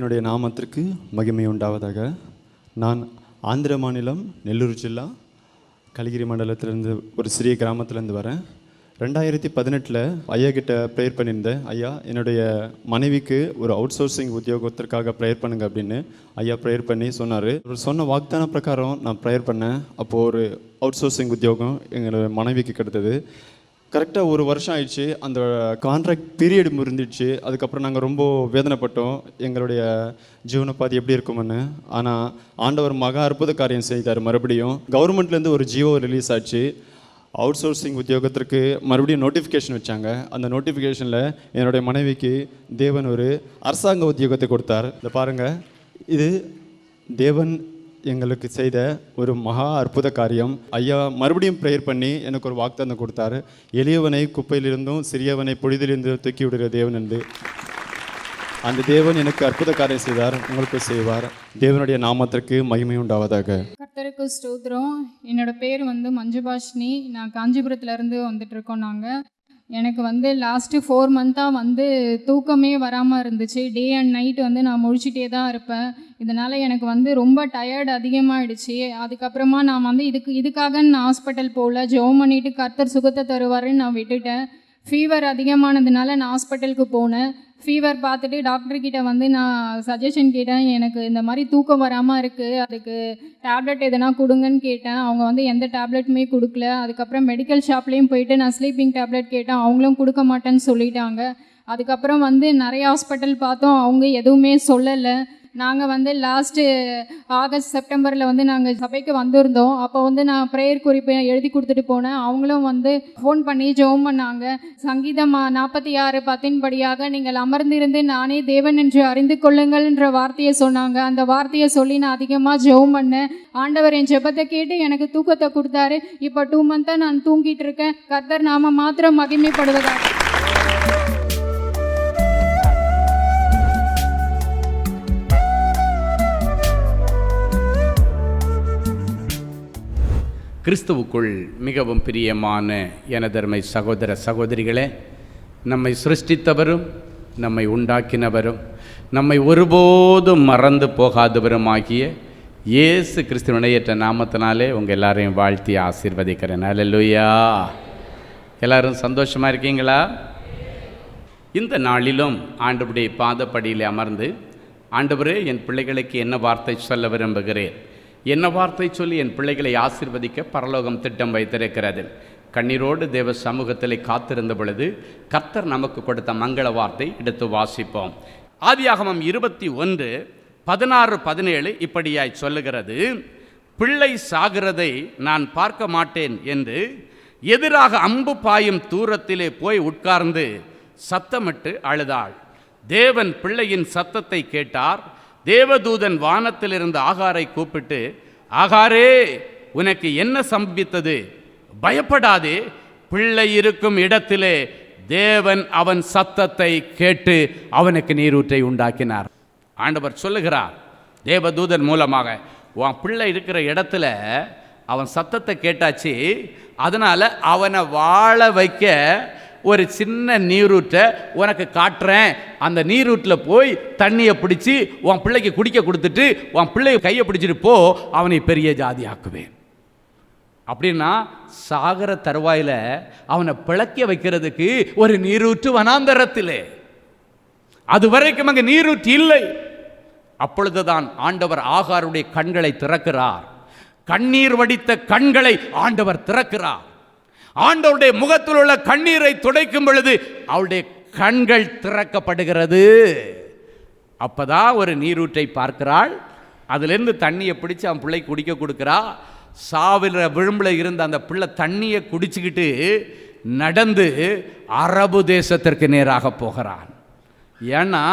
தேவனுடைய நாமத்திற்கு மகிமை உண்டாவதாக. நான் ஆந்திர மாநிலம் நெல்லூர் ஜில்லா கலிகிரி மண்டலத்திலேருந்து ஒரு சிறிய கிராமத்திலேருந்து வரேன். 2018 ஐயா கிட்ட ப்ரேயர் பண்ணியிருந்தேன். ஐயா, என்னுடைய மனைவிக்கு ஒரு அவுட் சோர்சிங் உத்தியோகத்திற்காக ப்ரேயர் பண்ணுங்க அப்படின்னு ஐயா ப்ரேயர் பண்ணி சொன்னார். அவர் சொன்ன வாக்தான பிரகாரம் நான் ப்ரேயர் பண்ணேன். அப்போது ஒரு அவுட் சோர்சிங் உத்தியோகம் எங்களோட மனைவிக்கு கிடைத்தது. கரெக்டாக ஒரு வருஷம் ஆயிடுச்சு. அந்த கான்ட்ராக்ட் பீரியட் முடிஞ்சிடுச்சு. அதுக்கப்புறம் நாங்கள் ரொம்ப வேதனைப்பட்டோம், எங்களுடைய ஜீவனப்பாதி எப்படி இருக்குமென்னு. ஆனால் ஆண்டவர் மகா அற்புத காரியம் செய்தார். மறுபடியும் கவர்மெண்ட்லேருந்து ஒரு ஜியோ ரிலீஸ் ஆச்சு. அவுட் சோர்சிங் உத்தியோகத்திற்கு மறுபடியும் நோட்டிஃபிகேஷன் வச்சாங்க. அந்த நோட்டிஃபிகேஷனில் என்னுடைய மனைவிக்கு தேவன் ஒரு அரசாங்க உத்தியோகத்தை கொடுத்தார். இதை பாருங்கள், இது தேவன் எங்களுக்கு செய்த ஒரு மகா அற்புத காரியம். ஐயா மறுபடியும் ப்ரேயர் பண்ணி எனக்கு ஒரு வாக்குத்தத்தம் கொடுத்தாரு. எளியவனை குப்பையிலிருந்தும் சிறியவனை பொழுதிலிருந்தும் தூக்கி விடுகிற தேவன் என்று. அந்த தேவன் எனக்கு அற்புத காரியம் செய்தார், உங்களுக்கு செய்வார். தேவனுடைய நாமத்திற்கு மகிமை உண்டாவதாக. கர்த்தருக்கு ஸ்தோத்திரம். என்னோட பேர் மஞ்சுபாஷினி. நான் காஞ்சிபுரத்துலேருந்து வந்துட்டுருக்கோம். எனக்கு லாஸ்ட்டு 4 மந்த்தாக தூக்கமே வராமல் இருந்துச்சு. டே அண்ட் நைட் நான் முழிச்சிட்டே தான் இருப்பேன். இதனால் எனக்கு ரொம்ப டயர்டு அதிகமாகிடுச்சு. அதுக்கப்புறமா நான் இதுக்காக நான் ஹாஸ்பிட்டல் போகல. ஜெபம் பண்ணிவிட்டு கர்த்தர் சுகத்தை தருவாருன்னு நான் விட்டுட்டேன். ஃபீவர் அதிகமானதுனால நான் ஹாஸ்பிட்டலுக்கு போனேன். ஃபீவர் பார்த்துட்டு டாக்டர்கிட்ட நான் சஜஷன் கேட்டேன். எனக்கு இந்த மாதிரி தூக்கம் வராமல் இருக்குது, அதுக்கு டேப்லெட் எதனா கொடுங்கன்னு கேட்டேன். அவங்க எந்த டேப்லெட்டுமே கொடுக்கல. அதுக்கப்புறம் மெடிக்கல் ஷாப்லேயும் போயிட்டு நான் ஸ்லீப்பிங் டேப்லெட் கேட்டேன். அவங்களும் கொடுக்க மாட்டேன்னு சொல்லிட்டாங்க. அதுக்கப்புறம் நிறைய ஹாஸ்பிட்டல் பார்த்தோம், அவங்க எதுவுமே சொல்லலை. நாங்கள் லாஸ்ட்டு ஆகஸ்ட் செப்டம்பரில் நாங்கள் சபைக்கு வந்திருந்தோம். அப்போ நான் ப்ரேயர் குறிப்பை எழுதி கொடுத்துட்டு போனேன். அவங்களும் ஃபோன் பண்ணி ஜெபம் பண்ணாங்க. சங்கீதம் 46:10 படியாக நீங்கள் அமர்ந்திருந்து நானே தேவன் என்று அறிந்து கொள்ளுங்கள்ன்ற வார்த்தையை சொன்னாங்க. அந்த வார்த்தையை சொல்லி நான் அதிகமாக ஜெபம் பண்ணேன். ஆண்டவர் என் ஜெபத்தை கேட்டு எனக்கு தூக்கத்தை கொடுத்தாரு. இப்போ 2 மந்த்தாக நான் தூங்கிட்டு இருக்கேன். கர்த்தர் நாம மாத்திரம் மகிமைப்படுவதாக. கிறிஸ்துவுக்குள் மிகவும் பிரியமான எனதருமை சகோதர சகோதரிகளே, நம்மை சிருஷ்டித்தவரும் நம்மை உண்டாக்கினவரும் நம்மை ஒருபோதும் மறந்து போகாதவருமாகிய இயேசு கிறிஸ்துவினையற்ற நாமத்தினாலே உங்கள் எல்லாரையும் வாழ்த்தி ஆசீர்வதிக்கிறேன். அல்லேலூயா. எல்லாரும் சந்தோஷமாக இருக்கீங்களா? இந்த நாளிலும் ஆண்டவருடைய பாதப்படியில் அமர்ந்து, ஆண்டவரே, என் பிள்ளைகளுக்கு என்ன வார்த்தை சொல்ல விரும்புகிறேன், என்ன வார்த்தை சொல்லி என் பிள்ளைகளை ஆசீர்வதிக்க பரலோகம் திட்டம் வைத்திருக்கிறது. கண்ணீரோடு தேவ சமூகத்தில் காத்திருந்த பொழுது கர்த்தர் நமக்கு கொடுத்த மங்கள வார்த்தை எடுத்து வாசிப்போம். ஆதியாகமம் 21:16-17 இப்படியாய் சொல்லுகிறது. பிள்ளை சாகிறதை நான் பார்க்க மாட்டேன் என்று எதிராக அம்பு பாயும் தூரத்திலே போய் உட்கார்ந்து சத்தமிட்டு அழுதாள். தேவன் பிள்ளையின் சத்தத்தை கேட்டார். தேவதூதன் வானத்திலிருந்து ஆகாரை கூப்பிட்டு, ஆகாரே, உனக்கு என்ன சம்பவித்தது? பயப்படாதே, பிள்ளை இருக்கும் இடத்திலே தேவன் அவன் சத்தத்தை கேட்டு அவனுக்கு நீரூற்றை உண்டாக்கினார். ஆண்டவர் சொல்லுகிறார் தேவதூதன் மூலமாக, உன் பிள்ளை இருக்கிற இடத்துல அவன் சத்தத்தை கேட்டாச்சு, அதனால் அவனை வாழ வைக்க ஒரு சின்ன நீரூற்றை உனக்கு காட்டுறேன். அந்த நீரூற்றில் போய் தண்ணியை பிடிச்சி உன் பிள்ளைக்கு குடிக்க கொடுத்துட்டு உன் பிள்ளைய கையை பிடிச்சிட்டு போ, அவனை பெரிய ஜாதி ஆக்குவேன். அப்படின்னா சாகர தருவாயில் அவனை பிழைக்க வைக்கிறதுக்கு ஒரு நீரூற்று வனாந்தரத்திலே. அது வரைக்கும் அங்கே நீரூற்று இல்லை. அப்பொழுதுதான் ஆண்டவர் ஆகாருடைய கண்களை திறக்கிறார். கண்ணீர் வடித்த கண்களை ஆண்டவர் திறக்கிறார். ஆண்டவருடைய முகத்தில் உள்ள கண்ணீரை துடைக்கும் பொழுது அவருடைய கண்கள் திறக்கப்படுகிறது. அப்பதான் ஒரு நீரூற்றை பார்க்கிறாள். அதிலிருந்து தண்ணியை பிடிச்சு அவன் பிள்ளை குடிக்க கொடுக்குறா. சாவில விளிம்பில் இருந்த அந்த பிள்ளை தண்ணியை குடிச்சுக்கிட்டு நடந்து அரபு தேசத்திற்கு நேராக போகிறான். ஏன்னா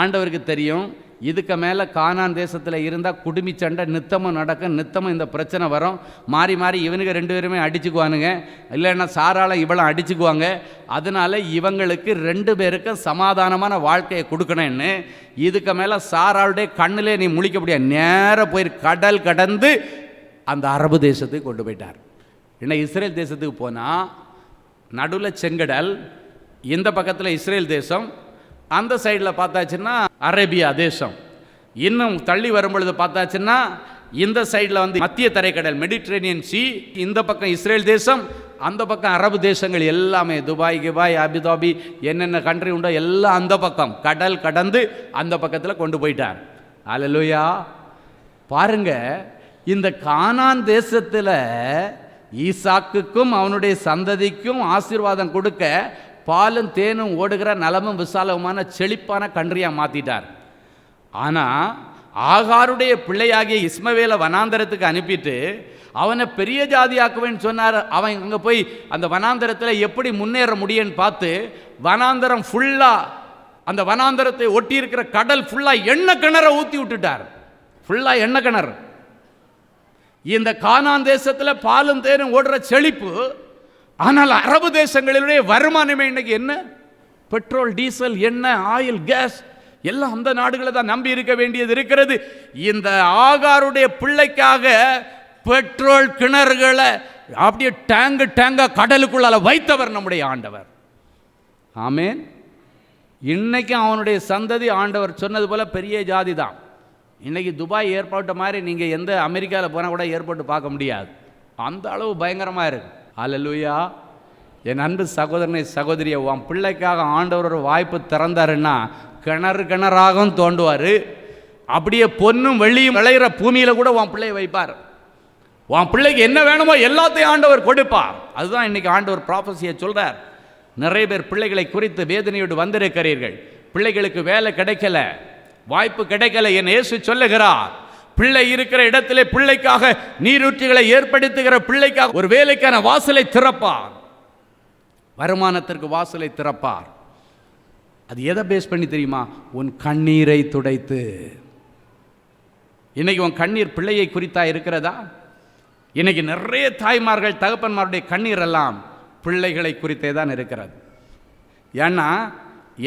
ஆண்டவருக்கு தெரியும், இதுக்கு மேலே கானான் தேசத்தில் இருந்தால் குடுமி சண்டை நித்தமும் நடக்கும், நித்தமும் இந்த பிரச்சனை வரும். மாறி மாறி இவனுங்க 2 பேருமே அடிச்சுக்குவானுங்க, இல்லைன்னா சாரால இவளும் அடிச்சுக்குவாங்க. அதனால் இவங்களுக்கு 2 பேருக்கும் சமாதானமான வாழ்க்கையை கொடுக்கணும்னு இதுக்கு மேலே சாராளுடைய கண்ணிலே நீ முழிக்க முடியாது. நேராக போய் கடல் கடந்து அந்த அரபு தேசத்துக்கு கொண்டு போயிட்டார். ஏன்னா இஸ்ரேல் தேசத்துக்கு போனால் நடுவில் செங்கடல், இந்த பக்கத்தில் இஸ்ரேல் தேசம், அந்த சைடில் பார்த்தாச்சுன்னா அரேபியா தேசம். இன்னும் தள்ளி வரும்பொழுது பார்த்தாச்சுன்னா இந்த சைடில் வந்து மத்திய தரைக்கடல் மெடிட்ரேனியன் சி, இந்த பக்கம் இஸ்ரேல் தேசம், அந்த பக்கம் அரபு தேசங்கள் எல்லாமே துபாய் கிபாய் அபுதாபி என்னென்ன கண்ட்ரி உண்டோ எல்லாம் அந்த பக்கம் கடல் கடந்து அந்த பக்கத்தில் கொண்டு போயிட்டார். அல்லேலூயா. பாருங்க, இந்த கானான் தேசத்தில் ஈசாக்குக்கும் அவனுடைய சந்ததிக்கும் ஆசீர்வாதம் கொடுக்க பாலும் தேனும் ஓடுகிற நலமும் விசாலமான செழிப்பான கன்றியாக மாற்றிட்டார். ஆனால் ஆகாருடைய பிள்ளையாகிய இஸ்மவேலை வனாந்தரத்துக்கு அனுப்பிட்டு அவனை பெரிய ஜாதியாக்குவேன்னு சொன்னார். அவன் அங்கே போய் அந்த வனாந்தரத்தில் எப்படி முன்னேற முடியும்னு பார்த்து வனாந்தரம் ஃபுல்லாக, அந்த வனாந்தரத்தை ஒட்டி இருக்கிற கடல் ஃபுல்லாக எண்ணெய் கிணறை ஊற்றி விட்டுட்டார். ஃபுல்லாக எண்ணெய் கிணறு. இந்த கானான் தேசத்தில் பாலும் தேனும் ஓடுற செழிப்பு. ஆனால் அரபு தேசங்களிலுடைய வருமானமே இன்னைக்கு என்ன? பெட்ரோல், டீசல், எண்ணெய், ஆயில், கேஸ் எல்லாம் அந்த நாடுகளை தான் நம்பி இருக்க வேண்டியது இருக்கிறது. இந்த ஆகாருடைய பிள்ளைக்காக பெட்ரோல் கிணறுகளை அப்படியே டேங்கா கடலுக்குள்ளால வைத்தவர் நம்முடைய ஆண்டவர். ஆமென். இன்னைக்கும் அவனுடைய சந்ததி ஆண்டவர் சொன்னது போல பெரிய ஜாதி தான். இன்னைக்கு துபாய் ஏர்போர்ட்டை மாதிரி நீங்கள் எந்த அமெரிக்காவில் போனால் கூட ஏர்போர்ட்டு பார்க்க முடியாது. அந்த அளவு பயங்கரமாக இருக்கு. அல்லேலூயா. என் அன்பு சகோதரனை சகோதரியை, உன் பிள்ளைக்காக ஆண்டவர் ஒரு வாய்ப்பு திறந்தாருன்னா கிணறாகவும் தோண்டுவார். அப்படியே பொன்னும் வெள்ளியும் விளையிற பூமியில் கூட உன் பிள்ளையை வைப்பார். உன் பிள்ளைக்கு என்ன வேணுமோ எல்லாத்தையும் ஆண்டவர் கொடுப்பார். அதுதான் இன்னைக்கு ஆண்டவர் ப்ராஃபஸியை சொல்கிறார். நிறைய பேர் பிள்ளைகளை குறித்து வேதனையோடு வந்திருக்கிறீர்கள். பிள்ளைகளுக்கு வேலை கிடைக்கல, வாய்ப்பு கிடைக்கல. என் இயேசு சொல்லுகிறார், பிள்ளை இருக்கிற இடத்திலே பிள்ளைக்காக நீரூற்றுகளை ஏற்படுத்துகிற பிள்ளைக்காக ஒரு வேலைக்கான வாசலை திறப்பார், வருமானத்திற்கு வாசலை திறப்பார். அது எதை பேஸ் பண்ணி தெரியுமா? உன் கண்ணீரை துடைத்து. இன்னைக்கு உன் கண்ணீர் பிள்ளையை குறித்தா இருக்கிறதா? இன்னைக்கு நிறைய தாய்மார்கள் தகப்பன்மாருடைய கண்ணீர் எல்லாம் பிள்ளைகளை குறித்தே தான் இருக்கிறது. ஏன்னா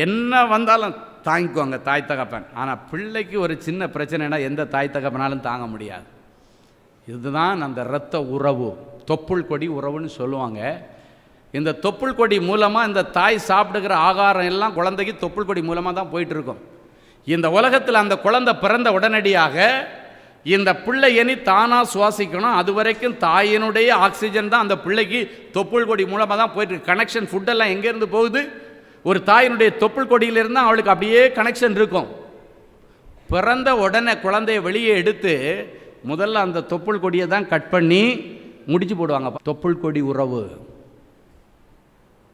என்ன வந்தாலும் தாங்கிக்குவாங்க தாய் தகப்பன். ஆனால் பிள்ளைக்கு ஒரு சின்ன பிரச்சனைனா எந்த தாய் தகப்பனாலும் தாங்க முடியாது. இதுதான் அந்த இரத்த உறவு, தொப்புள் கொடி உறவுன்னு சொல்லுவாங்க. இந்த தொப்புள் கொடி மூலமாக இந்த தாய் சாப்பிடுகிற ஆகாரம் எல்லாம் குழந்தைக்கு தொப்புள் கொடி மூலமாக தான் போயிட்டுருக்கும். இந்த உலகத்தில் அந்த குழந்தை பிறந்த உடனடியாக இந்த பிள்ளை இனி தானாக சுவாசிக்கணும். அது வரைக்கும் தாயினுடைய ஆக்சிஜன் தான் அந்த பிள்ளைக்கு தொப்புள் கொடி மூலமாக தான் போயிட்டுருக்கு. கனெக்ஷன் ஃபுட்டெல்லாம் எங்கேருந்து போகுது? ஒரு தாயினுடைய தொப்புள் கொடியிலிருந்து அவளுக்கு அப்படியே கனெக்ஷன் இருக்கும். பிறந்த உடனே குழந்தைய வெளியே எடுத்து முதல்ல அந்த தொப்புள் கொடியை தான் கட் பண்ணி முடிச்சு போடுவாங்க. தொப்புள் கொடி உறவு.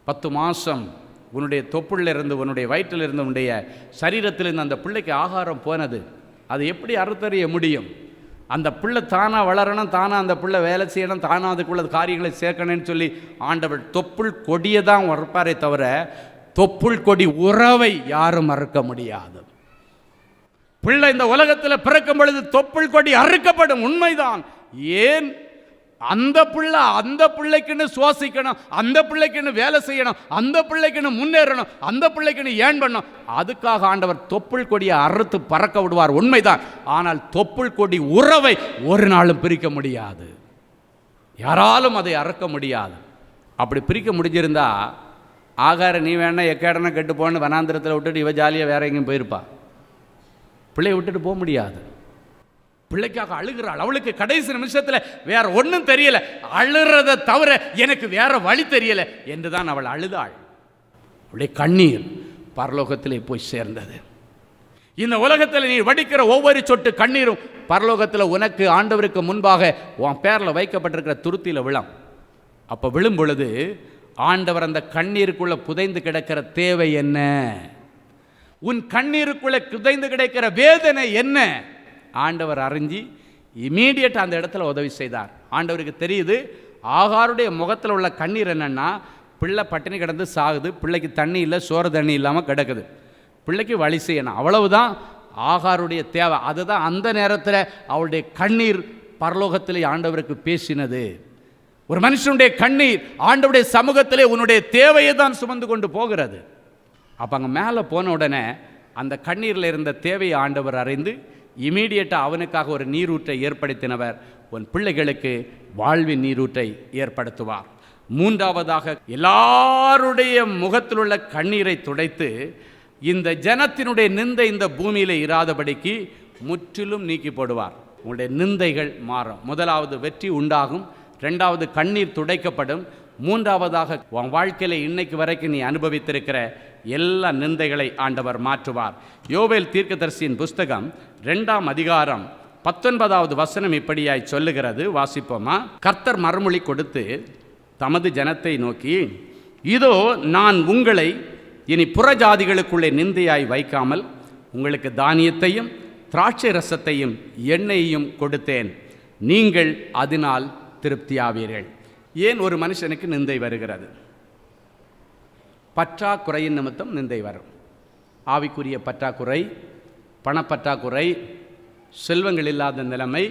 10 மாதம் உன்னுடைய தொப்புளில் இருந்து, உன்னுடைய வயிற்றில் இருந்து, உன்னுடைய சரீரத்திலிருந்து அந்த பிள்ளைக்கு ஆகாரம் போனது. அது எப்படி அறுத்தறிய முடியும்? அந்த பிள்ளை தானாக வளரணும், தானாக அந்த பிள்ளை வேலை செய்யணும், தானாக அதுக்குள்ள காரியங்களை சேர்க்கணும்னு சொல்லி ஆண்டவர் தொப்புள் கொடியை தான் மறப்பாரே தவிர தொப்புள் கொடி உறவை யாரும் மறக்க முடியாது. பிள்ளை இந்த உலகத்தில் பிறக்கும் பொழுது தொப்புள் கொடி அறுக்கப்படும், உண்மைதான். ஏன்? அந்த பிள்ளை அந்த பிள்ளைக்குன்னு சுவாசிக்கணும், அந்த பிள்ளைக்குன்னு வேலை செய்யணும், அந்த பிள்ளைக்குன்னு முன்னேறணும், அந்த பிள்ளைக்குன்னு ஏன் பண்ணணும். அதுக்காக ஆண்டவர் தொப்புள் கொடியை அறுத்து பறக்க விடுவார், உண்மைதான். ஆனால் தொப்புள் கொடி உறவை ஒரு நாளும் பிரிக்க முடியாது. யாராலும் அதை அறுக்க முடியாது. அப்படி பிரிக்க முடிஞ்சிருந்தா ஆகார நீ வேணா எக்கேடனா கெட்டு போன்னு வனாந்திரத்தில் விட்டுட்டு இவ ஜாலியாக வேற எங்கேயும் போயிருப்பா. பிள்ளையை விட்டுட்டு போக முடியாது. பிள்ளைக்காக அழுகிறாள். அவளுக்கு கடைசி நிமிஷத்தில் வேற ஒன்றும் தெரியல, அழுறதை தவிர எனக்கு வேற வழி தெரியல என்றுதான் அவள் அழுதாள். அவளுடைய கண்ணீர் பரலோகத்திலே போய் சேர்ந்தது. இந்த உலகத்தில் நீ வடிக்கிற ஒவ்வொரு சொட்டு கண்ணீரும் பரலோகத்தில் உனக்கு ஆண்டவருக்கு முன்பாக உன் பேரில் வைக்கப்பட்டிருக்கிற துருத்தியில் விழும். அப்போ விழும் பொழுது ஆண்டவர் அந்த கண்ணீருக்குள்ளே புதைந்து கிடக்கிற தேவை என்ன, உன் கண்ணீருக்குள்ளே புதைந்து கிடக்கிற வேதனை என்ன, ஆண்டவர் அறிஞ்சு இமீடியட்டாக அந்த இடத்துல உதவி செய்தார். ஆண்டவருக்கு தெரியுது ஆகாருடைய முகத்தில் உள்ள கண்ணீர் என்னன்னா, பிள்ளை பட்டினி கிடந்து சாகுது, பிள்ளைக்கு தண்ணி இல்லை, சோறு தண்ணி இல்லாமல் கிடக்குது, பிள்ளைக்கு வழி செய்யணும், அவ்வளவுதான் ஆகாருடைய தேவை. அதுதான் அந்த நேரத்தில் அவளுடைய கண்ணீர் பரலோகத்திலே ஆண்டவருக்கு பேசினது. ஒரு மனுஷனுடைய கண்ணீர் ஆண்டவருடைய சமூகத்திலே உன்னுடைய தேவையை தான் சுமந்து கொண்டு போகிறது. அப்போ அங்கே மேலே போன உடனே அந்த கண்ணீரில் இருந்த தேவையை ஆண்டவர் அறிந்து இமீடியட்டாக அவனுக்காக ஒரு நீரூற்றை ஏற்படுத்தினவர் உன் பிள்ளைகளுக்கு வாழ்வின் நீரூற்றை ஏற்படுத்துவார். மூன்றாவதாக எல்லாருடைய முகத்தில் உள்ள கண்ணீரை துடைத்து இந்த ஜனத்தினுடைய நிந்தை இந்த பூமியில் இராதபடிக்கு முற்றிலும் நீக்கி போடுவார். உங்களுடைய நிந்தைகள் மாறும். முதலாவது வெற்றி உண்டாகும், ரெண்டாவது கண்ணீர் துடைக்கப்படும், மூன்றாவதாக உன் வாழ்க்கையில் இன்னைக்கு வரைக்கும் நீ அனுபவித்திருக்கிற எல்லா நிந்தைகளை ஆண்டவர் மாற்றுவார். யோவேல் தீர்க்கதரிசியின் புஸ்தகம் 2ஆம் அதிகாரம் 19வது வசனம் இப்படியாய் சொல்லுகிறது. வாசிப்போமா? கர்த்தர் மறுமொழி கொடுத்து தமது ஜனத்தை நோக்கி, இதோ நான் உங்களை இனி புறஜாதிகளுக்குள்ளே நிந்தையாய் வைக்காமல் உங்களுக்கு தானியத்தையும் திராட்சை ரசத்தையும் எண்ணெயையும் கொடுத்தேன், நீங்கள் அதனால் திருப்தியாவீர்கள். ஏன் ஒரு மனுஷனுக்கு நிந்தை வருகிறது? பற்றாக்குறையின் நிமித்தம் நிந்தை வரும். ஆவிக்குரிய பற்றாக்குறை, பணப்பற்றாக்குறை, செல்வங்கள் இல்லாத நிலைமை,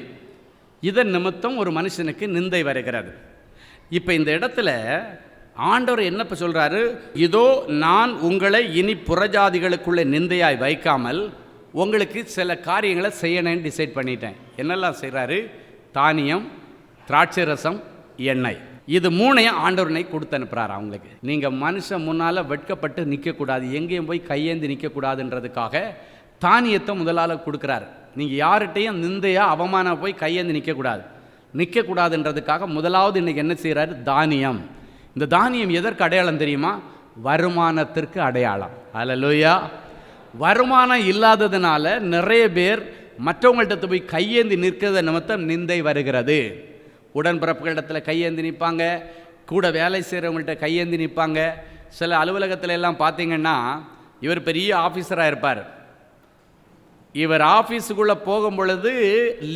இதன் நிமித்தம் ஒரு மனுஷனுக்கு நிந்தை வருகிறது. இப்போ இந்த இடத்துல ஆண்டவர் என்ன சொல்கிறாரு? இதோ நான் உங்களை இனி புறஜாதிகளுக்குள்ளே நிந்தையாய் வைக்காமல் உங்களுக்கு சில காரியங்களை செய்யணும்னு டிசைட் பண்ணிட்டேன். என்னெல்லாம் செய்கிறாரு? தானியம், திராட்சை ரசம், எண்ணெய், இது மூணையும் ஆண்டவரனை கொடுத்து அனுப்புகிறார் அவங்களுக்கு. நீங்கள் மனுஷன் முன்னால் வெட்கப்பட்டு நிற்கக்கூடாது, எங்கேயும் போய் கையேந்தி நிற்கக்கூடாதுன்றதுக்காக தானியத்தை முதலால் கொடுக்குறாரு. நீங்கள் யார்கிட்டையும் நிந்தையாக அவமானம் போய் கையேந்தி நிற்கக்கூடாதுன்றதுக்காக முதலாவது இன்றைக்கி என்ன செய்கிறாரு? தானியம். இந்த தானியம் எதற்கு அடையாளம் தெரியுமா? வருமானத்திற்கு அடையாளம். அல்லேலூயா. வருமானம் இல்லாததுனால நிறைய பேர் மற்றவங்கள்ட்ட போய் கையேந்தி நிற்கிறத நிமித்தம் நிந்தை வருகிறது. உடன்பிறப்புகளிடத்தில் கையேந்தி நிற்பாங்க, கூட வேலை செய்கிறவங்கள்ட்ட கையேந்தி நிற்பாங்க. சில அலுவலகத்தில் எல்லாம் பார்த்தீங்கன்னா இவர் பெரிய ஆஃபீஸராக இருப்பார். இவர் ஆஃபீஸுக்குள்ளே போகும் பொழுது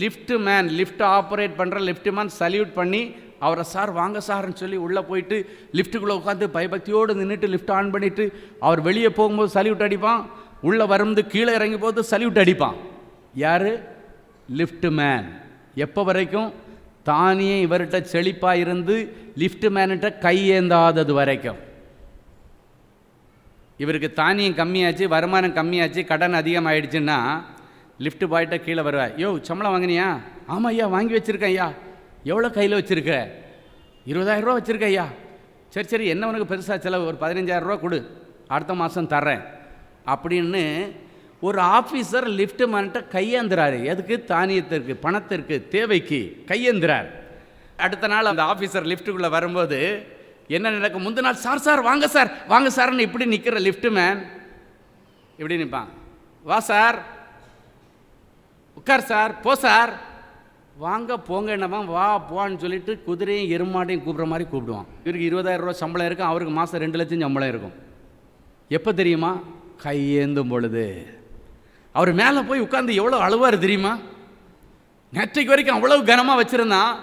லிஃப்ட் ஆப்ரேட் பண்ணுற லிஃப்ட் மேன் சல்யூட் பண்ணி அவரை சார் வாங்க சார்ன்னு சொல்லி உள்ளே போயிட்டு லிஃப்ட்டுக்குள்ளே உட்காந்து பயபக்தியோடு நின்றுட்டு லிஃப்ட் ஆன் பண்ணிவிட்டு அவர் வெளியே போகும்போது சல்யூட் அடிப்பான், உள்ளே வரும்போது கீழே இறங்கி போது சல்யூட் அடிப்பான். யார்? Lift man. எப்போ வரைக்கும்? தானியே இவர்கிட்ட செழிப்பாக இருந்து லிஃப்ட் மேன்கிட்ட கையேந்தாதது வரைக்கும். இவருக்கு தானியம் கம்மியாச்சு, வருமானம் கம்மியாச்சு, கடன் அதிகமாகிடுச்சுன்னா லிஃப்ட் பாய்கிட்ட கீழே வருவார். யோ சம்பளம் வாங்கினியா? ஆமாம் ஐயா வாங்கி வச்சுருக்கேன் ஐயா. எவ்வளோ கையில் வச்சுருக்க? 20,000 ரூபா வச்சுருக்க ஐயா. சரி என்ன உனக்கு பெருசாக செலவு? ஒரு 15,000 ரூபா கொடு, அடுத்த மாதம் தர்றேன் அப்படின்னு ஒரு ஆஃபீஸர் லிஃப்ட் மேன்கிட்ட கையேந்துறாரு. எதுக்கு? தானியத்திற்கு, பணத்திற்கு, தேவைக்கு கையேந்துறார். அடுத்த நாள் அந்த ஆஃபீஸர் லிஃப்ட்டுக்குள்ளே வரும்போது என்ன நடக்கும்? முந்தின நாள் சார் வாங்க சார்னு இப்படி நிற்கிற லிஃப்ட் மேன் இப்படி நிற்பான். வா சார், உட்கார் சார், போ சார், வாங்க போங்க என்னவா வா போன்னு சொல்லிட்டு குதிரையும் எருமாடையும் கூப்பிட்ற மாதிரி கூப்பிடுவான். இவருக்கு 20,000 ரூபா சம்பளம் இருக்கும், அவருக்கு மாதம் 2 லட்சம் சம்பளம் இருக்கும். எப்போ தெரியுமா? கையேந்தும் பொழுது. அவர் மேலே போய் உட்காந்து எவ்வளோ அழுவார் தெரியுமா? நேற்றைக்கு வரைக்கும் அவ்வளவு கனமாக வச்சுருந்தான்.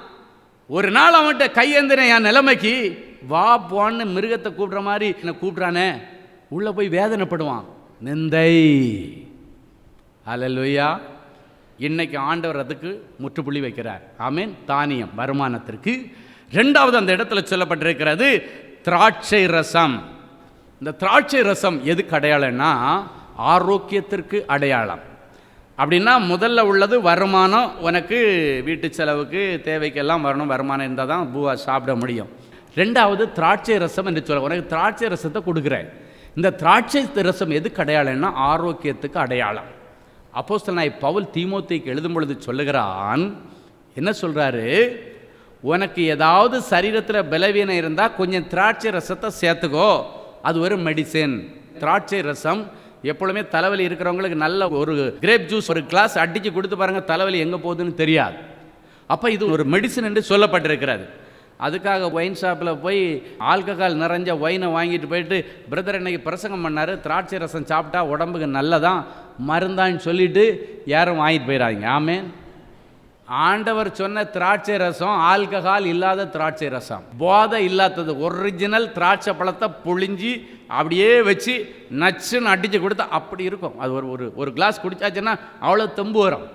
ஒரு நாள் அவன்கிட்ட கையேந்தின என் நிலைமைக்கு வா போன்னு மிருகத்தை கூப்பிட்ற மாதிரி என்னை கூப்பிட்றானே, உள்ளே போய் வேதனைப்படுவான். நிந்தை. அல்லேலூயா. இன்னைக்கு ஆண்டவர் அதுக்கு முற்றுப்புள்ளி வைக்கிறார். ஆமேன். தானியம் வருமானத்திற்கு. ரெண்டாவது அந்த இடத்துல சொல்லப்பட்டிருக்கிறது திராட்சை ரசம். இந்த திராட்சை ரசம் எதுக்கு அடையாளம்னா ஆரோக்கியத்திற்கு அடையாளம். அப்படின்னா முதல்ல உள்ளது வருமானம், உனக்கு வீட்டு செலவுக்கு தேவைக்கெல்லாம் வரணும், வருமானம் இருந்தால் தான் பூவா சாப்பிட முடியும். ரெண்டாவது திராட்சை ரசம் என்று சொல்ல, உனக்கு திராட்சை ரசத்தை கொடுக்குறேன். இந்த திராட்சை ரசம் எதுக்கு அடையாளம்னா ஆரோக்கியத்துக்கு அடையாளம். அப்போஸ்தலனாகிய பவுல் தீமோத்தேயுக்கு எழுதும் பொழுது சொல்லுகிறான், என்ன சொல்கிறாரு? உனக்கு ஏதாவது சரீரத்தில் பலவீனம் இருந்தால் கொஞ்சம் திராட்சை ரசத்தை சேர்த்துக்கோ, அது ஒரு மெடிசன். திராட்சை ரசம் எப்பொழுதுமே தலைவலி இருக்கிறவங்களுக்கு நல்ல ஒரு கிரேப் ஜூஸ் ஒரு கிளாஸ் அடித்து கொடுத்து பாருங்கள், தலைவலி எங்கே போகுதுன்னு தெரியாது. அப்போ இது ஒரு மெடிசன் என்று சொல்லப்பட்டிருக்கிறது. அதுக்காக ஒயின் ஷாப்பில் போய் ஆல்கஹால் நிறைஞ்ச ஒயினை வாங்கிட்டு போயிட்டு பிரதர் இன்னைக்கு பிரசங்கம் பண்ணார், திராட்சை ரசம் சாப்பிட்டா உடம்புக்கு நல்லதான் மருந்தான்னு சொல்லிட்டு யாரும் வாங்கிட்டு போயிடாதீங்க. ஆமேன். ஆண்டவர் சொன்ன திராட்சை ரசம் ஆல்கஹால் இல்லாத திராட்சை ரசம், போதை இல்லாதது, ஒரிஜினல் திராட்சை பழத்தை புழிஞ்சி அப்படியே வச்சு நச்சுன்னு அடித்து கொடுத்தா அப்படி இருக்கும். அது ஒரு ஒரு கிளாஸ் குடிச்சாச்சுன்னா அவ்வளோ தெம்பு வரும்.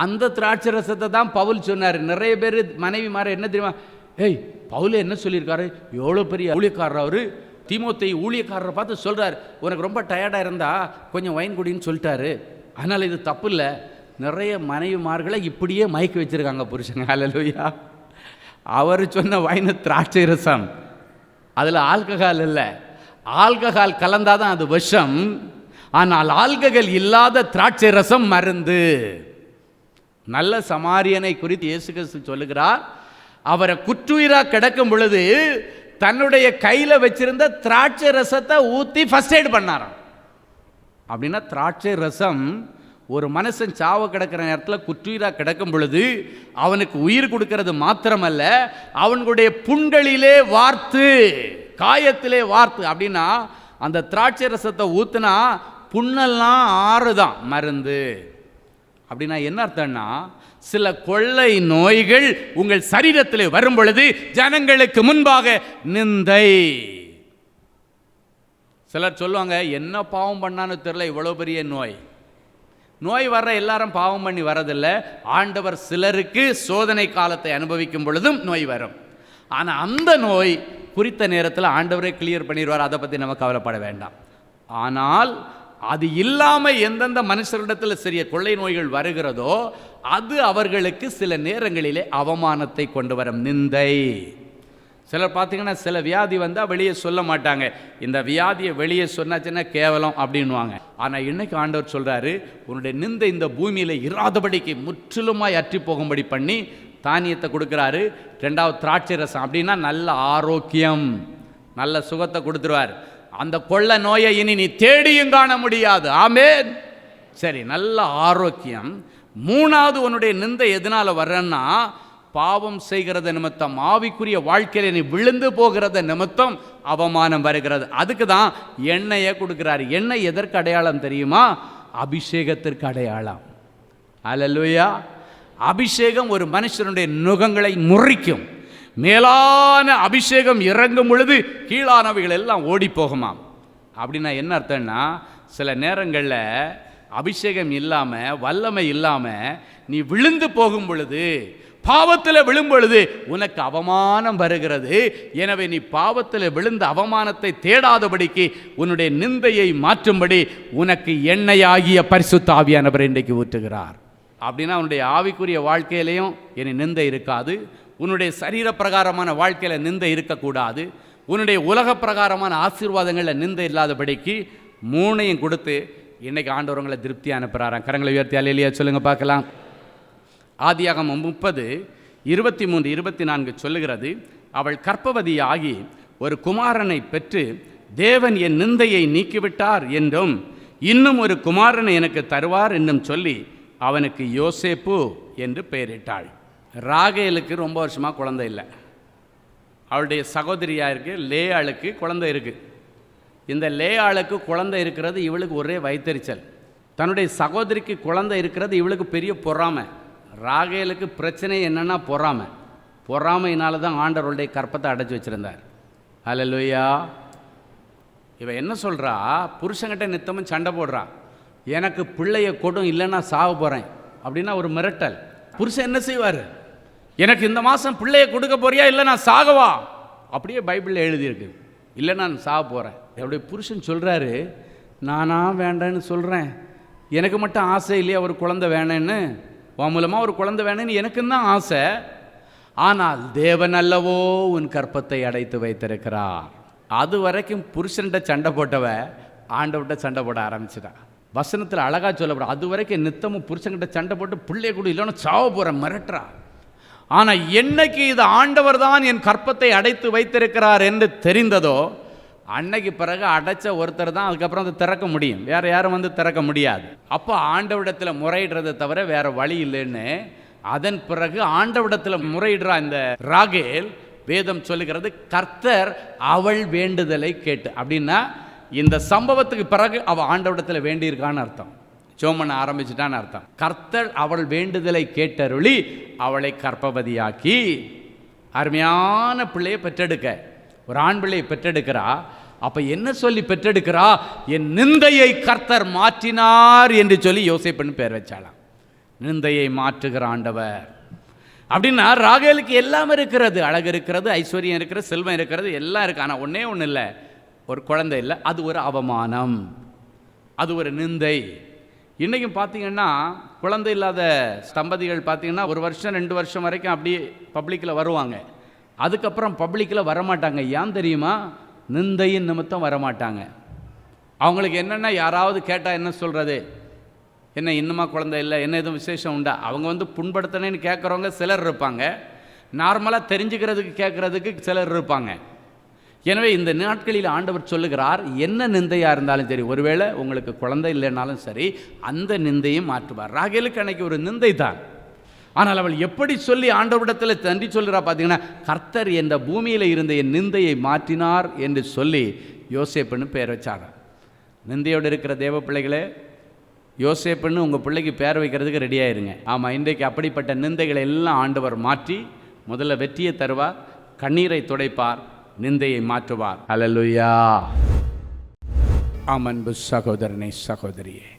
அந்த திராட்சை ரசத்தை தான் பவுல் சொன்னார். நிறைய பேர் மனைவி மாற என்ன தெரியுமா, ஏய் பவுலே என்ன சொல்லியிருக்காரு, எவ்வளோ பெரிய ஊழியக்காரர் அவர், தீமோத்தேயு ஊழியக்காரரை பார்த்து சொல்கிறார், உனக்கு ரொம்ப டயர்டாக இருந்தால் கொஞ்சம் வைன் குடின்னு சொல்லிட்டாரு, அதனால் இது தப்பு இல்லை. நிறைய மனைவிமார்களை இப்படியே மயக்கி வச்சுருக்காங்க புருஷங்க. அல்லேலூயா. அவர் சொன்ன வைன் திராட்சை ரசம், அதில் ஆல்கஹால் இல்லை. ஆல்கஹால் கலந்தால் தான் அது விஷம். ஆனால் ஆல்கஹால் இல்லாத திராட்சை ரசம் மருந்து. நல்ல சமாரியனை குறித்து இயேசு கிறிஸ்து சொல்லுகிறார், அவரை குற்றுயிராக கிடக்கும் பொழுது தன்னுடைய கையில் வச்சிருந்த திராட்சை ரசத்தை ஊற்றி ஃபர்ஸ்ட் எய்ட் பண்ணாராம். அப்படின்னா திராட்சை ரசம் ஒரு மனுஷன் சாவ கிடக்கிற நேரத்தில் குற்றுயிராக கிடக்கும் பொழுது அவனுக்கு உயிர் கொடுக்கிறது மாத்திரமல்ல, அவனுடைய புண்களிலே வார்த்து, காயத்திலே வார்த்து. அப்படின்னா அந்த திராட்சை ரசத்தை ஊத்துனா புண்ணெல்லாம் ஆறுதான் மருந்து. அப்படின்னா என்ன அர்த்தம்னா, சில கொள்ளை நோய்கள் உங்கள் சரீரத்தில் வரும் பொழுது ஜனங்களுக்கு முன்பாக நிந்தை. சிலர் சொல்லுவாங்க, என்ன பாவம் பண்ணான்னு தெரியல இவ்வளோ பெரிய நோய். நோய் வர்ற எல்லாரும் பாவம் பண்ணி வரதில்லை. ஆண்டவர் சிலருக்கு சோதனை காலத்தை அனுபவிக்கும் பொழுதும் நோய் வரும். ஆனால் அந்த நோய் குறித்த நேரத்தில் ஆண்டவரே கிளியர் பண்ணிடுவார், அதை பற்றி நம்ம கவலைப்பட வேண்டாம். ஆனால் அது இல்லாமல் எந்தெந்த மனுஷரிடத்தில் சிறிய கொள்ளை நோய்கள் வருகிறதோ அது அவர்களுக்கு சில நேரங்களிலே அவமானத்தை கொண்டு வரும், நிந்தை. சிலர் பார்த்தீங்கன்னா சில வியாதி வந்தால் வெளியே சொல்ல மாட்டாங்க, இந்த வியாதியை வெளியே சொன்னாச்சுன்னா கேவலம் அப்படின்வாங்க. ஆனால் இன்னைக்கு ஆண்டவர் சொல்கிறாரு, உன்னுடைய நிந்தை இந்த பூமியில் இராதபடிக்கு முற்றிலுமாய் அற்றி போகும்படி பண்ணி தானியத்தை கொடுக்குறாரு. ரெண்டாவது திராட்சை ரசம், அப்படின்னா நல்ல ஆரோக்கியம், நல்ல சுகத்தை கொடுத்துருவார். அந்த கொள்ள நோயை இனி நீ தேடியும் காண முடியாது. ஆமென். சரி, நல்ல ஆரோக்கியம். மூணாவது, உன்னுடைய நிந்தை எதனால வர்றன்னா, பாவம் செய்கிறது நிமித்தம், ஆவிக்குரிய வாழ்க்கையில நீ விழுந்து போகிறது நிமித்தம் அவமானம் வருகிறது. அதுக்கு தான் எண்ணெயை கொடுக்கிறார். எண்ணெய் எதற்கு அடையாளம் தெரியுமா? அபிஷேகத்திற்கு அடையாளம். அல்லேலூயா. அபிஷேகம் ஒரு மனுஷனுடைய நுகங்களை முறிக்கும். மேலான அபிஷேகம் இறங்கும் பொழுது கீழானவைகள் எல்லாம் ஓடி போகுமாம். அப்படின்னா என்ன அர்த்தம்னா, சில நேரங்களில் அபிஷேகம் இல்லாமல், வல்லமை இல்லாமல் நீ விழுந்து போகும் பொழுது, பாவத்தில் விழும் பொழுது உனக்கு அவமானம் வருகிறது. எனவே நீ பாவத்தில் விழுந்த அவமானத்தை தேடாதபடிக்கு உன்னுடைய நிந்தையை மாற்றும்படி உனக்கு எண்ணெயாகிய பரிசுத்த ஆவியானவர் இன்றைக்கு ஊற்றுகிறார். அப்படின்னா உன்னுடைய ஆவிக்குரிய வாழ்க்கையிலையும் இனி நிந்தை இருக்காது. உன்னுடைய சரீர பிரகாரமான வாழ்க்கையில் நிந்தை இருக்கக்கூடாது. உன்னுடைய உலக பிரகாரமான ஆசீர்வாதங்களில் நிந்தை இல்லாதபடிக்கு மூணையும் கொடுத்து இன்றைக்கி ஆண்டவர்களை திருப்தி அனுப்புகிறாராம். கரங்களை உயர்த்தி அல்லேலூயா சொல்லுங்க பார்க்கலாம். ஆதியாகமம் 30:23-24 சொல்லுகிறது, அவள் கர்ப்பவதியாகி ஒரு குமாரனை பெற்று தேவன் என் நிந்தையை நீக்கிவிட்டார் என்றும் இன்னும் ஒரு குமாரனை எனக்கு தருவார் என்றும் சொல்லி அவனுக்கு யோசேப்பு என்று பெயரிட்டாள். ராகேலுக்கு ரொம்ப வருஷமாக குழந்தை இல்லை. அவளுடைய சகோதரியாக இருக்குது லேயாளுக்கு குழந்தை இருக்குது. இந்த லேயாளுக்கு குழந்தை இருக்கிறது இவளுக்கு ஒரே வயிற்றெரிச்சல். தன்னுடைய சகோதரிக்கு குழந்தை இருக்கிறது இவளுக்கு பெரிய பொறாமை. ராகேலுக்கு பிரச்சனை என்னென்னா பொறாமை. பொறாமையினால தான் ஆண்டவருடைய கற்பத்தை அடைச்சி வச்சுருந்தார். அல்லேலூயா. இவன் என்ன சொல்கிறா, புருஷங்கிட்ட நித்தமும் சண்டை போடுறா, எனக்கு பிள்ளைய கொடும் இல்லைன்னா சாக போகிறேன் அப்படின்னா ஒரு மிரட்டல். புருஷன் என்ன செய்வார், எனக்கு இந்த மாதம் பிள்ளைய கொடுக்க போறியா இல்லை நான் சாகவா, அப்படியே பைபிளில் எழுதியிருக்கு, இல்லை நான் சாக போகிறேன். என்னுடைய புருஷன் சொல்கிறாரு, நானா வேண்டான்னு சொல்கிறேன், எனக்கு மட்டும் ஆசை இல்லையா ஒரு குழந்தை வேணேன்னு, உன் மூலமாக ஒரு குழந்தை வேணும்னு எனக்கும் தான் ஆசை. ஆனால் தேவன் அல்லவோ உன் கற்பத்தை அடைத்து வைத்திருக்கிறார். அது வரைக்கும் புருஷன்கிட்ட சண்டை போட்டவ ஆண்டவர்கிட்ட சண்டை போட ஆரம்பிச்சிட்டா. வசனத்தில் அழகாக சொல்லப்படும், அது வரைக்கும் நித்தமும் புருஷன்கிட்ட சண்டை போட்டு பிள்ளைய கூட இல்லைன்னு சாவ போகிற மிரட்டுறா. ஆனால் என்னைக்கு இது ஆண்டவர் தான் என் கற்பத்தை அடைத்து வைத்திருக்கிறார் என்று தெரிந்ததோ அன்னைக்கு பிறகு அடைச்ச ஒருத்தர் தான் அதுக்கப்புறம் அதை திறக்க முடியும், வேறு யாரும் வந்து திறக்க முடியாது. அப்போ ஆண்டவரிடத்தில் முறையிடுறதை தவிர வேறு வழி இல்லைன்னு அதன் பிறகு ஆண்டவரிடத்தில் முறையிடுறா இந்த ராகேல். வேதம் சொல்லுகிறது, கர்த்தர் அவள் வேண்டுதலை கேட்டு. அப்படின்னா இந்த சம்பவத்துக்கு பிறகு அவள் ஆண்டவரிடத்தில் வேண்டியிருக்கான்னு அர்த்தம், சோமனை ஆரம்பிச்சுட்டான்னு அர்த்தம். கர்த்தர் அவள் வேண்டுதலை கேட்டருளி அவளை கர்ப்பவதியாக்கி அருமையான பிள்ளையை பெற்றெடுக்க, ஒரு ஆண் பிள்ளையை பெற்றெடுக்கிறா. அப்போ என்ன சொல்லி பெற்றெடுக்கிறா, என் நிந்தையை கர்த்தர் மாற்றினார் என்று சொல்லி யோசேப்புன்னு பேர் வச்சாலாம். நிந்தையை மாற்றுகிற ஆண்டவர். அப்படின்னா ராகேலுக்கு எல்லாம் இருக்கிறது, அழகு இருக்கிறது, ஐஸ்வர்யம் இருக்கிறது, செல்வம் இருக்கிறது, எல்லாம் இருக்குது. ஆனால் ஒன்றே ஒன்று இல்லை, ஒரு குழந்தை இல்லை. அது ஒரு அவமானம், அது ஒரு நிந்தை. இன்றைக்கும் பார்த்தீங்கன்னா குழந்தை இல்லாத தம்பதிகள் பார்த்தீங்கன்னா 1 வருஷம் 2 வருஷம் வரைக்கும் அப்படியே பப்ளிக்கில் வருவாங்க, அதுக்கப்புறம் பப்ளிக்கில் வரமாட்டாங்க. ஏன் தெரியுமா? நிந்தையின் நிமித்தம் வரமாட்டாங்க. அவங்களுக்கு என்னென்னா யாராவது கேட்டால் என்ன சொல்கிறது, என்ன இன்னுமா குழந்தை இல்லை, என்ன எதுவும் விசேஷம் உண்டா? அவங்க வந்து புண்படுத்தினேன்னு கேட்குறவங்க சிலர் இருப்பாங்க, நார்மலாக தெரிஞ்சுக்கிறதுக்கு கேட்குறதுக்கு சிலர் இருப்பாங்க. எனவே இந்த நாட்களில் ஆண்டவர் சொல்லுகிறார், என்ன நிந்தையாக இருந்தாலும் சரி, ஒருவேளை உங்களுக்கு குழந்தை இல்லைனாலும் சரி, அந்த நிந்தையும் மாற்றுவார். ராகேலுக்கு அன்னைக்கு ஒரு நிந்தை தான், ஆனால் அவள் எப்படி சொல்லி ஆண்டவரிடத்தில் நன்றி சொல்கிறா பார்த்தீங்கன்னா, கர்த்தர் என்ற பூமியில் இருந்த என் நிந்தையை மாற்றினார் என்று சொல்லி யோசேப்புன்னு பேர் வச்சாங்க. நிந்தையோடு இருக்கிற தேவ பிள்ளைகளே, யோசேப்புன்னு உங்கள் பிள்ளைக்கு பேர் வைக்கிறதுக்கு ரெடியாயிருங்க. ஆமாம், இன்றைக்கு அப்படிப்பட்ட நிந்தைகளை எல்லாம் ஆண்டவர் மாற்றி முதல்ல வெற்றியை தருவார், கண்ணீரை துடைப்பார், நிந்தையை மாற்றுவார். அல்லேலூயா. அன்பு சகோதரனே, சகோதரியே,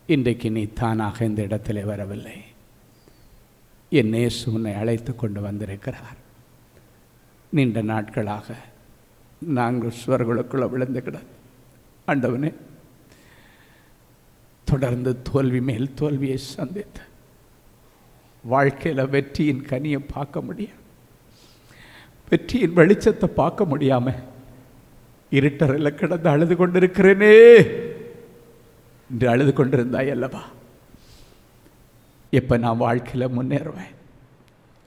இன்றைக்கு நீ தானாக இந்த இடத்திலே வரவில்லை. என் இயேசு உன்னை அழைத்து கொண்டு வந்திருக்கிறார். நீண்ட நாட்களாக நாங்கள் சுவர்களுக்குள்ளே விழுந்து கிடந்து, ஆண்டவனே, தொடர்ந்து தோல்வி மேல் தோல்வியை சந்தித்து வாழ்க்கையில் வெற்றியின் கனியை பார்க்க முடியும், வெற்றியின் வெளிச்சத்தை பார்க்க முடியாமல் இருட்டறையில் கிடந்து அழுது கொண்டிருக்கிறேனே என்று அழுது கொண்டிருந்தாய் அல்லவா? எப்போ நான் வாழ்க்கையில் முன்னேறுவேன்,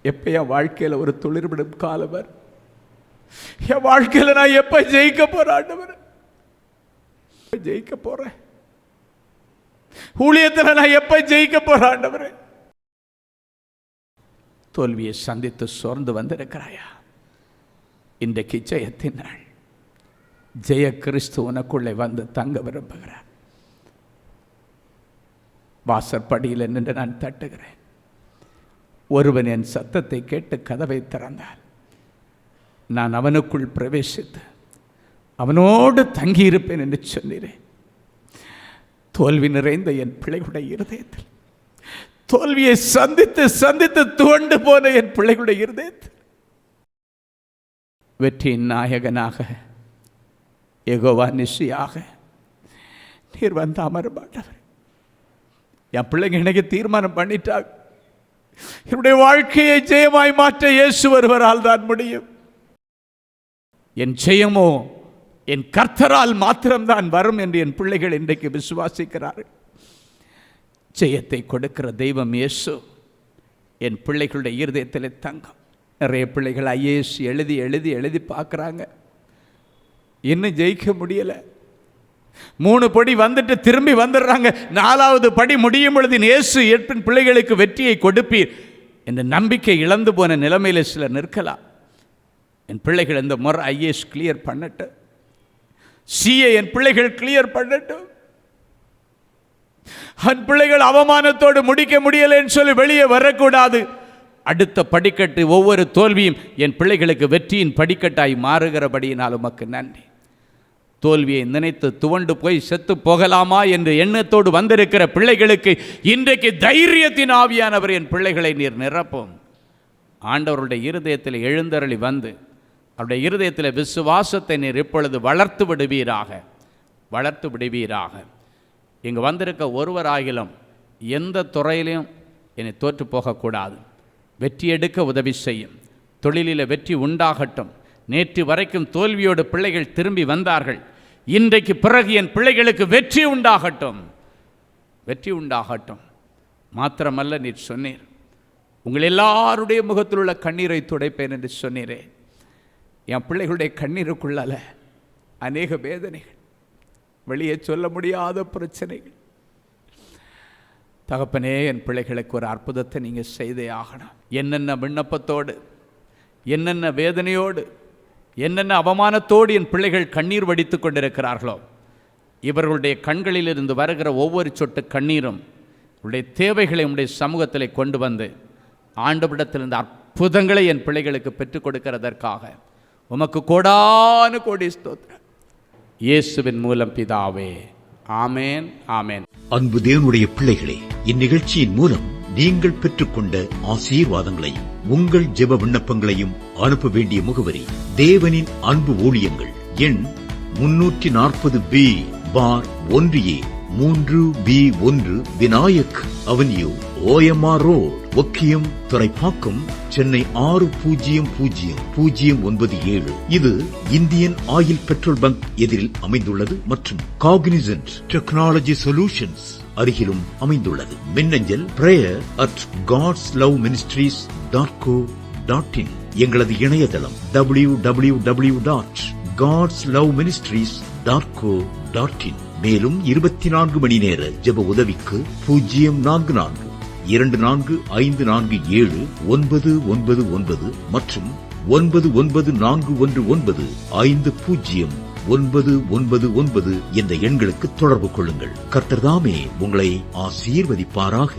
எப்போ என் வாழ்க்கையில் ஒரு துளிர்விடும் காலம் வரும், என் வாழ்க்கையில் நான் எப்போ ஜெயிக்க போறேன் ஆண்டவரே, ஜெயிக்க போறேன், ஊழியத்தில் நான் எப்போ ஜெயிக்க போறேன் ஆண்டவரே? தோல்வியை சந்தித்து சோர்ந்து வந்திருக்கிறாயா? இன்றைக்கு ஜெயத்தின் நாள். ஜெய கிறிஸ்து உனக்குள்ளே வந்து தங்க விரும்புகிறார். வாசற்படியில் நின்று நான் தட்டுகிறேன். ஒருவன் என் சத்தத்தை கேட்டு கதவை திறந்தால் நான் அவனுக்குள் பிரவேசித்து அவனோடு தங்கியிருப்பேன் என்று சொன்னீரேன். தோல்வி நிறைந்த என் பிள்ளைகளுடைய இருதயத்தில், தோல்வியை சந்தித்து சந்தித்து துவண்டு போன என் பிள்ளைகளுடைய இருதயத்தில் வெற்றியின் நாயகனாக, யெகோவா நிசியாக நீர் வந்து அமர மாட்டவர். என் பிள்ளைங்க இன்னைக்கு தீர்மானம் பண்ணிட்டாங்க, என்னுடைய வாழ்க்கையை ஜெயமாய் மாற்ற இயேசு ஒருவரால் தான் முடியும். என் ஜெயமோ என் கர்த்தரால் மாத்திரம்தான் வரும் என்று என் பிள்ளைகள் இன்றைக்கு விசுவாசிக்கிறார்கள். ஜெயத்தை கொடுக்கிற தெய்வம் இயேசு என் பிள்ளைகளுடைய இருதயத்தில் தங்கம். நிறைய பிள்ளைகள் ஐஏஎஸ் எழுதி எழுதி எழுதி பார்க்குறாங்க, இன்னும் ஜெயிக்க முடியலை. 3 படி வந்துட்டு திரும்பி வந்துடுறாங்க. 4வது படி முடியும் பொழுது இயேசு என் பிள்ளைகளுக்கு வெற்றியை கொடுப்பீர் என்ற நம்பிக்கை இழந்து போன நிலைமையில் சிலர் நிற்கலாம். என் பிள்ளைகள் இந்த முறை ஐஏஎஸ் கிளியர் பண்ணட்டும், சிஏ என் பிள்ளைகள் கிளியர் பண்ணட்டும். என் பிள்ளைகள் அவமானத்தோடு முடிக்க முடியலைன்னு சொல்லி வெளியே வரக்கூடாது. அடுத்த படிக்கட்டு, ஒவ்வொரு தோல்வியும் என் பிள்ளைகளுக்கு வெற்றியின் படிக்கட்டாய் மாறுகிறபடியினால் உமக்கு நன்றி. தோல்வியை நினைத்து துவண்டு போய் செத்து போகலாமா என்ற எண்ணத்தோடு வந்திருக்கிற பிள்ளைகளுக்கு இன்றைக்கு தைரியத்தின் ஆவியானவர் என் பிள்ளைகளை நீர் நிரப்பும். ஆண்டவருடைய இருதயத்தில் எழுந்தருளி வந்து அவருடைய இருதயத்தில் விசுவாசத்தை நீர் இப்பொழுது வளர்த்து விடுவீராக, வளர்த்து விடுவீராக. இங்கு வந்திருக்க ஒருவராகிலும் எந்த துறையிலையும் என்னை தோற்று போகக்கூடாது, வெற்றி எடுக்க உதவி செய்யும், தொழிலில் வெற்றி உண்டாகட்டும். நேற்று வரைக்கும் தோல்வியோடு பிள்ளைகள் திரும்பி வந்தார்கள், இன்றைக்கு பிறகு என் பிள்ளைகளுக்கு வெற்றி உண்டாகட்டும், வெற்றி உண்டாகட்டும். மாத்திரமல்ல, நீர் சொன்னீர் உங்கள் எல்லாருடைய முகத்தில் உள்ள கண்ணீரை துடைப்பேன் என்று சொன்னீரே. என் பிள்ளைகளுடைய கண்ணீருக்குள்ளால அநேக வேதனைகள், வெளியே சொல்ல முடியாத பிரச்சனைகள். தகப்பனே, என் பிள்ளைகளுக்கு ஒரு அற்புதத்தை நீங்கள் செய்தே ஆகணும். என்னென்ன விண்ணப்பத்தோடு, என்னென்ன வேதனையோடு, என்னென்ன அவமானத்தோடு என் பிள்ளைகள் கண்ணீர் வடித்து கொண்டிருக்கிறார்களோ, இவர்களுடைய கண்களிலிருந்து வருகிற ஒவ்வொரு சொட்டு கண்ணீரும் உடைய தேவைகளை உடைய சமூகத்தில் கொண்டு வந்து ஆண்டவரிடத்திலிருந்து அற்புதங்களை என் பிள்ளைகளுக்கு பெற்றுக் கொடுக்கிறதற்காக உமக்கு கோடானு கோடி ஸ்தோத்திரம். இயேசுவின் மூலம் பிதாவே, ஆமேன், ஆமேன். அன்பு தேவனுடைய பிள்ளைகளே, இந்நிகழ்ச்சியின் மூலம் நீங்கள் பெற்றுக்கொண்ட ஆசீர்வாதங்களையும் உங்கள் ஜெப விண்ணப்பங்களையும் அனுப்ப வேண்டிய முகவரி: தேவனின் அன்பு ஊழியங்கள், எண் 340B/1A, 3B1 Vinayak avenue, OMR road, Okkiyam, Thoraipakkam, Chennai 600097. இது இந்தியன் ஆயில் பெட்ரோல் பங்க் எதிரில் அமைந்துள்ளது மற்றும் காக்னிசன்ட் டெக்னாலஜி சொல்யூஷன்ஸ் அருகிலும் அமைந்துள்ளது. மின்னஞ்சல் prayer@godsloveministries.co.in. எங்களது இணையதளம் www.godsloveministries.co.in. மேலும் 24 மணி நேர ஜெப உதவிக்கு 04454547999 மற்றும் 9941950999 என்ற எண்களுக்கு தொடர்பு கொள்ளுங்கள். கர்த்தர் தாமே உங்களை ஆசீர்வதிப்பாராக.